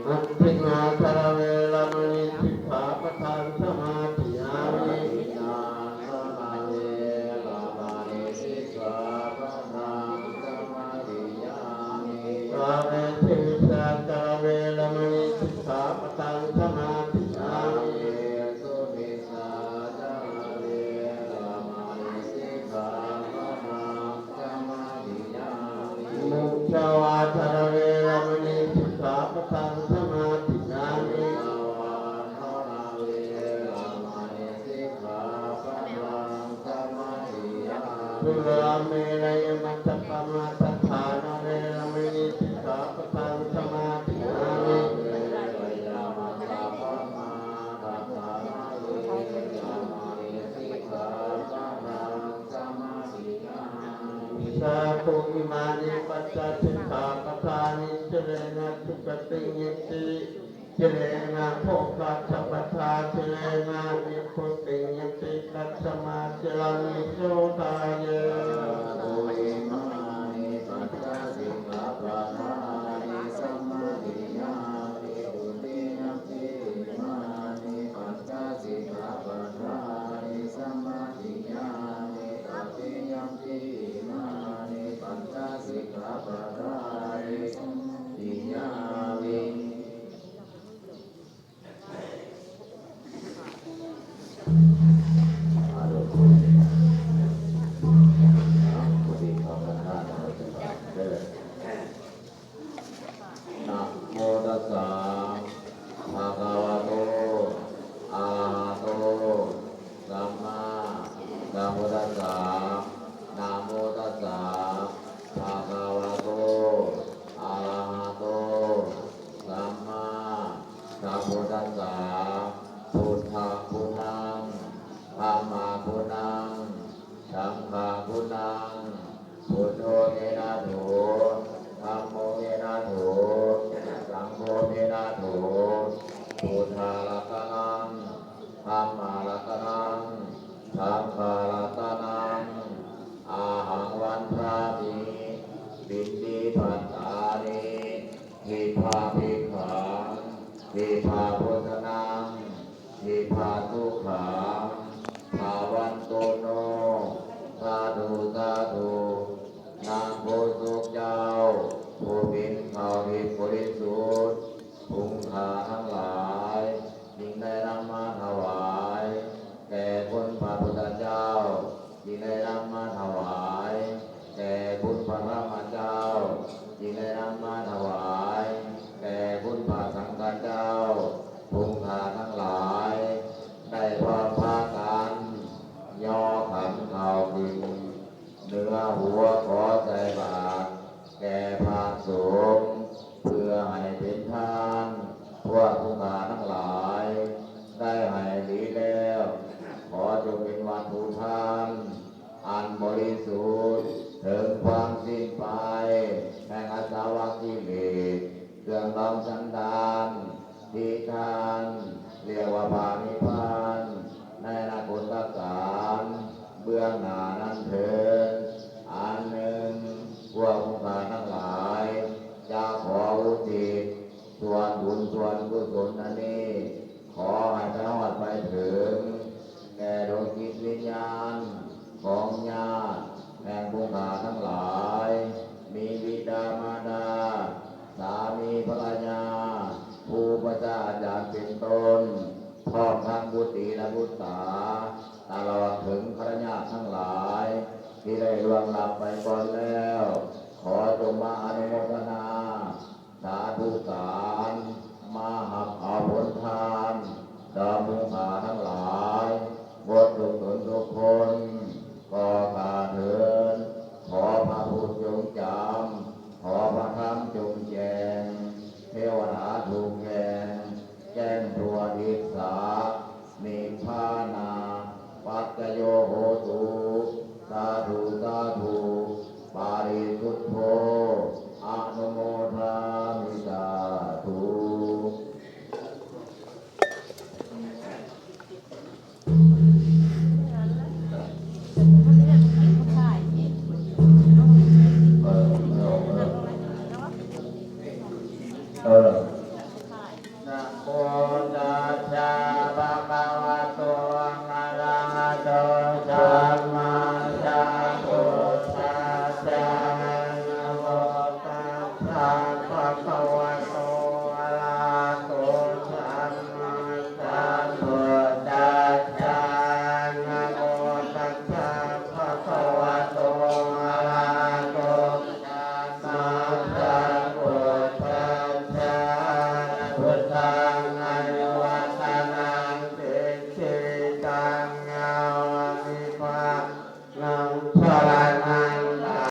อัตถินาคารเวรมณีสิกขาปะทังสมาธิยามิ กาเวทิสากาเวรมณีสิกขาปะทังสมาธิยามิมุขาวาทาเวรมณีสิกขาปะทังสมาธิยามิสุราเมรยมัตตปมาทัฏฐานาเวรมณีสิกขาปะทังสมาธิยามิสาธุอิมานิปัสสะสิกขาปะทานิเจเรนะสุปฏิยิติเจเรนะโภคะสัพพทาเจเรนะนิพพุติยิติตัสสมาเจรามิโสทายะนะโมตัสสะภะคะวะโตอะระหะโตสัมมาสัมพุทธัสสะนะโมตัสสะภะคะวะโตอะระหะโตสัมมาสัมพุทธัสสะพุทธังพุทธังธัมมังพุทธังสังฆังพุทธังพุทโธเมนะโถธัมโมเมนะโถสังโฆเมนะโถพุทธารัตนังธัมมารัตนังสังฆารัตนังอาหังวันพระมิปิติปัตตานิทิภาภิกขังทิภาพุทธนังทิภาทุกขังภาวันโตโนสาธุสาธุนางโพสุเจ้าผู้เป็นข่าวผิดบริสุทธิ์ภูมิค่าทั้งหลายยิ่งได้นำมาถวายแก่คุณพระพุทธเจ้ายิ่งได้นำมาถวายแก่คุณพระธรรมเจ้ายิ่งได้นำมาถวายแก่คุณพระสังฆเจ้าภูมิค่าทั้งหลายได้พร้อมพากันย่อขันข่าวขึ้นเนื้อหัวขอใจบาทแก่พระสงฆ์เพื่อให้เป็นทานพวกผู้ขาทั้งหลายได้ให้ดีแล้วขอจงเป็นวัตถุทานอันบริสุทธิ์ถึงความสิ้นไปแห่งอาสวะกิเลสเครื่องดองสันดานที่ทานเรียกว่าพานิพพานในอนาคตการเบื้องหน้านั้นเถิดอันหนึ่งพวกผู้ขาทั้งหลายจะขออุทิศส่วนบุญส่วนกุศลอันนี้ขอให้ไปฮอดไปถึงแก่ดวงจิตวิญญาณของญาติแห่งผู้ขาทั้งหลายมีบิดามารดาสามีภรรยาผู้ประจาญาติเป็นต้นพร้อมทั้งบุตรีและบุตรสาตลอดถึงภรรยาทั้งหลายที่ได้ล่วงลับไปก่อนแล้วขอจงมาอนุโมทนาสาธุการมาหับเอาผลทานดอกบุญขาทั้งหลายบททุกตนทุกคนก็ขาเถิดขอพระพุทธจงจำขอพระธรรมจงแจงเทวดาถูกแจ้งแจ้งตัวทิศสานิพพานาปัจจโยโหตุสาธุสาธุปาริสุทโธอนุโมทามิสาธุ เ